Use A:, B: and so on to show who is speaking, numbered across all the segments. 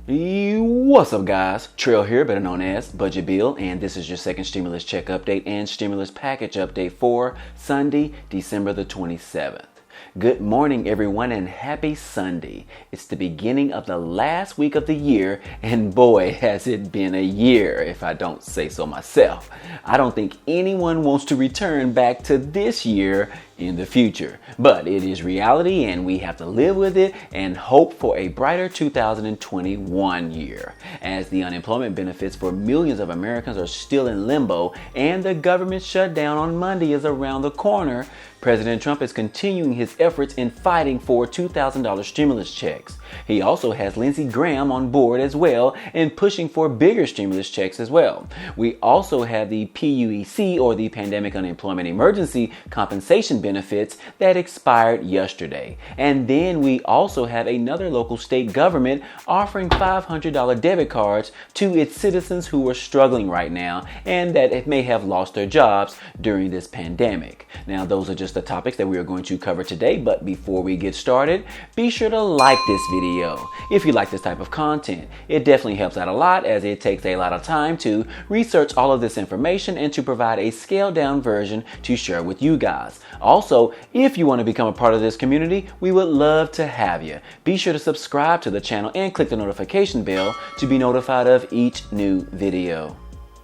A: What's up, guys? Trail here, better known as Budget Bill, and this is your second stimulus check update and stimulus package update for Sunday, December the 27th. Good morning, everyone, and happy Sunday. It's the beginning of the last week of the year, and boy, has it been a year, if I don't say so myself. I don't think anyone wants to return back to this year in the future, but it is reality and we have to live with it and hope for a brighter 2021 year. As the unemployment benefits for millions of Americans are still in limbo and the government shutdown on Monday is around the corner, President Trump is continuing his efforts in fighting for $2,000 stimulus checks. He also has Lindsey Graham on board as well and pushing for bigger stimulus checks as well. We also have the PUEC, or the Pandemic Unemployment Emergency Compensation benefits, that expired yesterday. And then we also have another local state government offering $500 debit cards to its citizens who are struggling right now and that may have lost their jobs during this pandemic. Now, those are just the topics that we are going to cover today, but before we get started, be sure to like this video if you like this type of content. It definitely helps out a lot, as it takes a lot of time to research all of this information and to provide a scaled down version to share with you guys. Also, if you want to become a part of this community, we would love to have you. Be sure to subscribe to the channel and click the notification bell to be notified of each new video.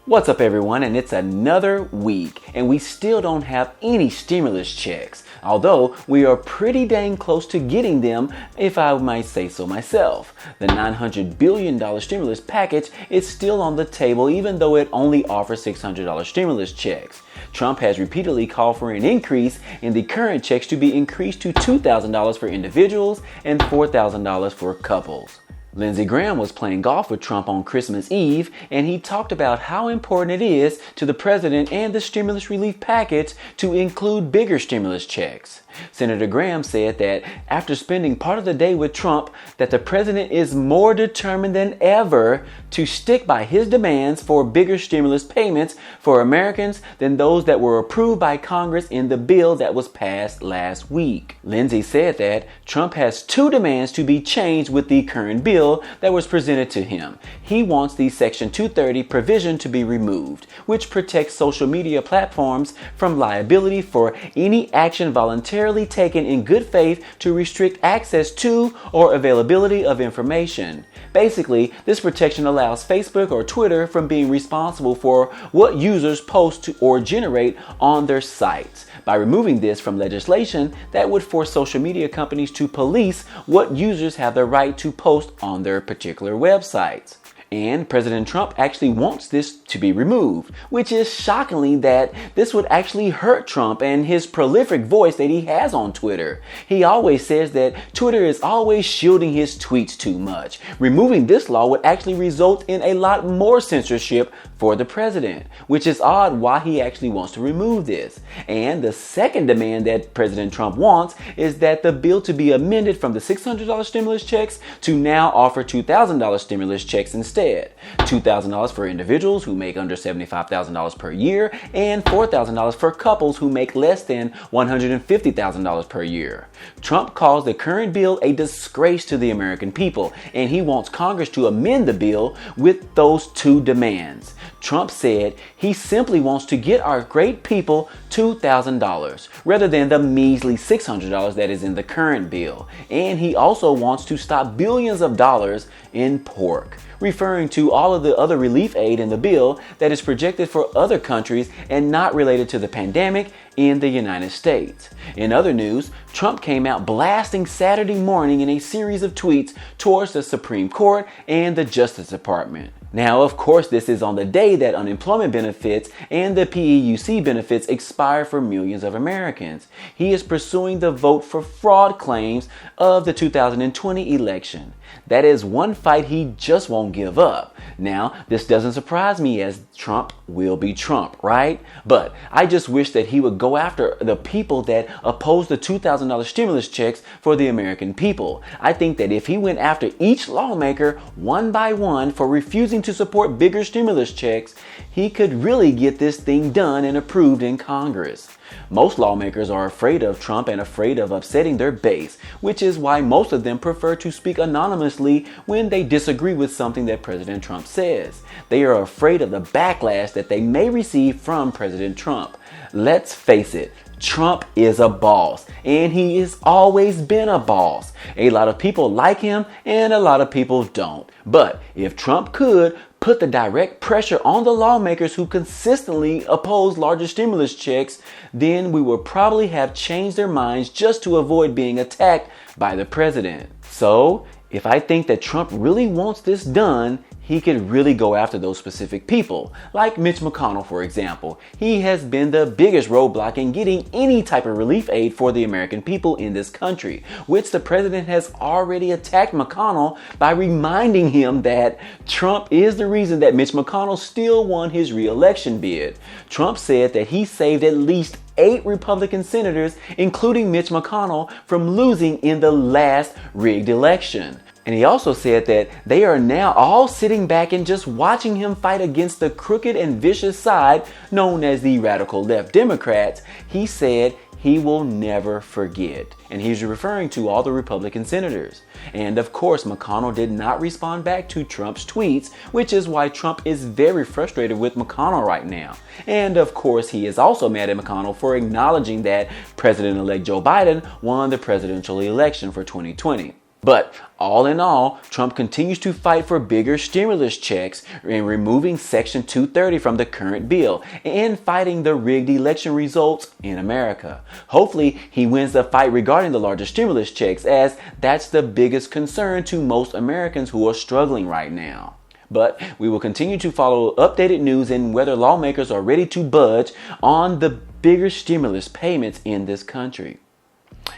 A: What's up, everyone, and it's another week and we still don't have any stimulus checks, although we are pretty dang close to getting them, if I might say so myself. The $900 billion stimulus package is still on the table, even though it only offers $600 stimulus checks. Trump has repeatedly called for an increase in the current checks to be increased to $2,000 for individuals and $4,000 for couples. Lindsey Graham was playing golf with Trump on Christmas Eve, and he talked about how important it is to the president and the stimulus relief package to include bigger stimulus checks. Senator Graham said that after spending part of the day with Trump, that the president is more determined than ever to stick by his demands for bigger stimulus payments for Americans than those that were approved by Congress in the bill that was passed last week. Lindsey said that Trump has two demands to be changed with the current bill that was presented to him. He wants the Section 230 provision to be removed, which protects social media platforms from liability for any action voluntarily taken in good faith to restrict access to or availability of information. Basically, this protection allows Facebook or Twitter from being responsible for what users post to or generate on their sites. By removing this from legislation, that would force social media companies to police what users have the right to post on their particular websites. And President Trump actually wants this to be removed, which is shockingly that this would actually hurt Trump and his prolific voice that he has on Twitter. He always says that Twitter is always shielding his tweets too much. Removing this law would actually result in a lot more censorship for the president, which is odd why he actually wants to remove this. And the second demand that President Trump wants is that the bill to be amended from the $600 stimulus checks to now offer $2,000 stimulus checks instead. $2,000 for individuals who make under $75,000 per year and $4,000 for couples who make less than $150,000 per year. Trump calls the current bill a disgrace to the American people, and he wants Congress to amend the bill with those two demands. Trump said he simply wants to get our great people $2,000 rather than the measly $600 that is in the current bill. And he also wants to stop billions of dollars in pork, referring to all of the other relief aid in the bill that is projected for other countries and not related to the pandemic in the United States. In other news, Trump came out blasting Saturday morning in a series of tweets towards the Supreme Court and the Justice Department. Now, of course, this is on the day that unemployment benefits and the PUEC benefits expire for millions of Americans. He is pursuing the vote for fraud claims of the 2020 election. That is one fight he just won't give up. Now, this doesn't surprise me, as Trump will be Trump, right? But I just wish that he would go after the people that oppose the $2,000 stimulus checks for the American people. I think that if he went after each lawmaker one by one for refusing to support bigger stimulus checks, he could really get this thing done and approved in Congress. Most lawmakers are afraid of Trump and afraid of upsetting their base, which is why most of them prefer to speak anonymously when they disagree with something that President Trump says. They are afraid of the backlash that they may receive from President Trump. Let's face it, Trump is a boss, and he has always been a boss. A lot of people like him, and a lot of people don't. But if Trump could put the direct pressure on the lawmakers who consistently oppose larger stimulus checks, then we will probably have changed their minds just to avoid being attacked by the president. So, if I think that Trump really wants this done, he could really go after those specific people, like Mitch McConnell, for example. He has been the biggest roadblock in getting any type of relief aid for the American people in this country, which the president has already attacked McConnell by reminding him that Trump is the reason that Mitch McConnell still won his re-election bid. Trump said that he saved at least 8 Republican senators, including Mitch McConnell, from losing in the last rigged election. And he also said that they are now all sitting back and just watching him fight against the crooked and vicious side known as the radical left Democrats. He said he will never forget. And he's referring to all the Republican senators. And of course, McConnell did not respond back to Trump's tweets, which is why Trump is very frustrated with McConnell right now. And of course, he is also mad at McConnell for acknowledging that President-elect Joe Biden won the presidential election for 2020. But all in all, Trump continues to fight for bigger stimulus checks and removing Section 230 from the current bill and fighting the rigged election results in America. Hopefully, he wins the fight regarding the larger stimulus checks, as that's the biggest concern to most Americans who are struggling right now. But we will continue to follow updated news and whether lawmakers are ready to budge on the bigger stimulus payments in this country.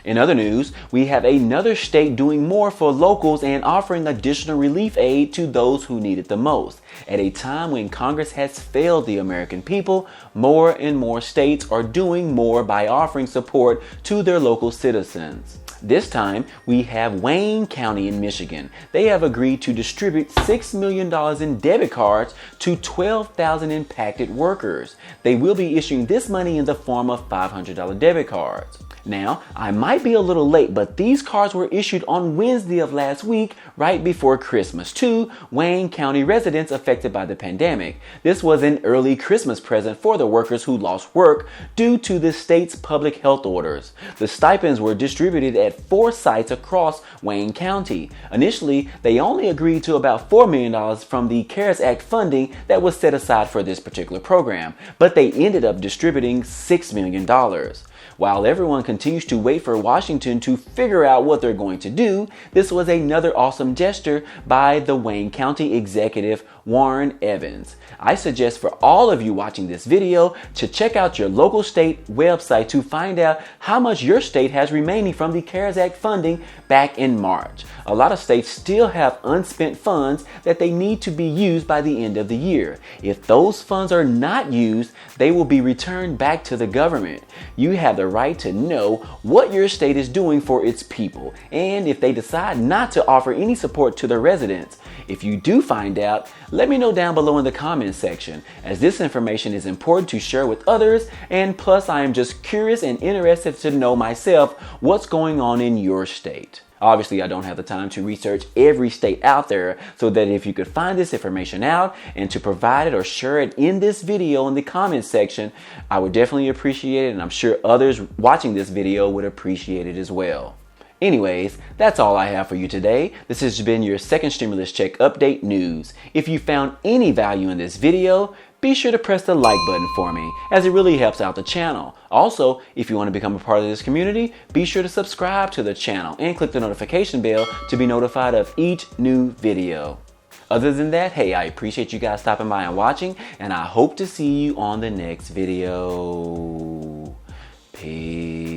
A: In other news, we have another state doing more for locals and offering additional relief aid to those who need it the most. At a time when Congress has failed the American people, more and more states are doing more by offering support to their local citizens. This time, we have Wayne County in Michigan. They have agreed to distribute $6 million in debit cards to 12,000 impacted workers. They will be issuing this money in the form of $500 debit cards. Now, I might be a little late, but these cards were issued on Wednesday of last week, right before Christmas, to Wayne County residents affected by the pandemic. This was an early Christmas present for the workers who lost work due to the state's public health orders. The stipends were distributed at 4 sites across Wayne County. Initially, they only agreed to about $4 million from the CARES Act funding that was set aside for this particular program, but they ended up distributing $6 million. While everyone continues to wait for Washington to figure out what they're going to do, this was another awesome gesture by the Wayne County executive, Warren Evans. I suggest for all of you watching this video to check out your local state website to find out how much your state has remaining from the CARES Act funding back in March. A lot of states still have unspent funds that they need to be used by the end of the year. If those funds are not used, they will be returned back to the government. You have the right to know what your state is doing for its people, and if they decide not to offer any support to their residents. If you do find out, let me know down below in the comments section, as this information is important to share with others, and plus I am just curious and interested to know myself what's going on in your state. Obviously, I don't have the time to research every state out there, so that if you could find this information out and to provide it or share it in this video in the comments section, I would definitely appreciate it, and I'm sure others watching this video would appreciate it as well. Anyways, that's all I have for you today. This has been your second stimulus check update news. If you found any value in this video, be sure to press the like button for me, as it really helps out the channel. Also, if you want to become a part of this community, be sure to subscribe to the channel and click the notification bell to be notified of each new video. Other than that, hey, I appreciate you guys stopping by and watching, and I hope to see you on the next video. Peace.